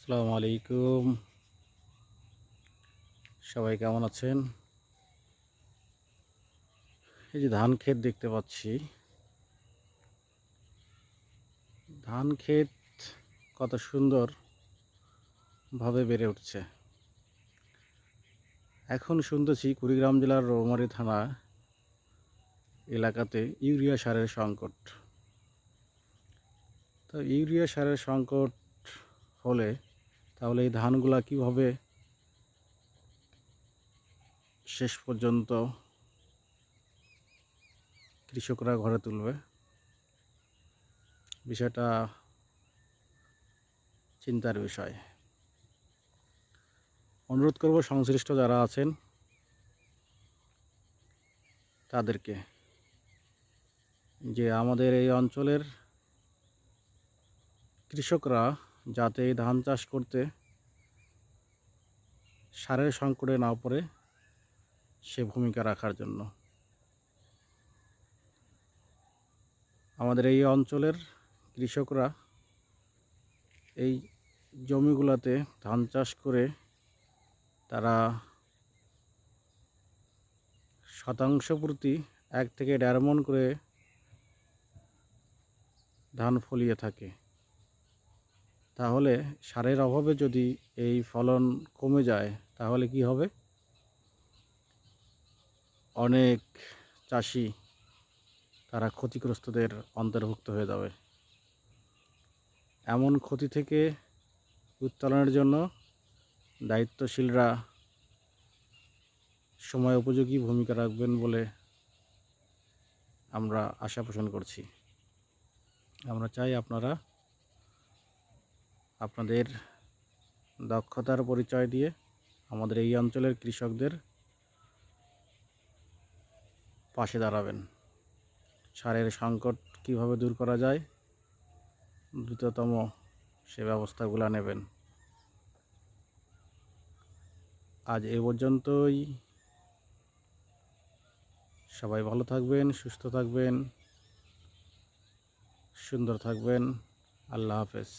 আসসালামু আলাইকুম। সবাই কেমন আছেন? এই যে ধান ক্ষেত দেখতে পাচ্ছি। ধান ক্ষেত কত সুন্দর ভাবে বেড়ে উঠছে। এখন শুনতেছি কুড়িগ্রাম জেলার রৌমারী থানা এলাকাতে ইউরিয়া সারের সংকট। তো ইউরিয়া সারের সংকট হলে তাহলে এই ধানগুলা কিভাবে শেষ পর্যন্ত কৃষকরা ঘরে তুলবে? বিষয়টা চিন্তার বিষয়। অনুরোধ করব সংশ্লিষ্ট যারা আছেন তাদেরকে, যে আমাদের এই অঞ্চলের কৃষকরা যাতে এই ধান চাষ করতে সারের সংকটে না পড়ে সে ভূমিকা রাখার জন্য। আমাদের এই অঞ্চলের কৃষকরা এই জমিগুলোতে ধান চাষ করে তারা শতাংশ প্রতি 1 থেকে 1.5 মণ করে ধান ফলিয়ে থাকে। তাহলে সারের অভাবে যদি এই ফলন কমে যায় তাহলে কি হবে? অনেক চাষি তারা ক্ষতিগ্রস্তদের অন্তর্ভুক্ত হয়ে যাবে। এমন ক্ষতি থেকে উত্তরণের জন্য দায়িত্বশীলরা সময় উপযোগী ভূমিকা রাখবেন বলে আমরা আশা পোষণ করছি। আমরা চাই আপনারা আপনাদের দক্ষতার পরিচয় দিয়ে আমাদের এই অঞ্চলের কৃষকদের পাশে দাঁড়াবেন। সারের সংকট কিভাবে দূর করা যায় দ্রুততম সে ব্যবস্থাগুলো নেবেন। আজ এ পর্যন্তই। সবাই ভালো থাকবেন, সুস্থ থাকবেন, সুন্দর থাকবেন। আল্লাহ হাফেজ।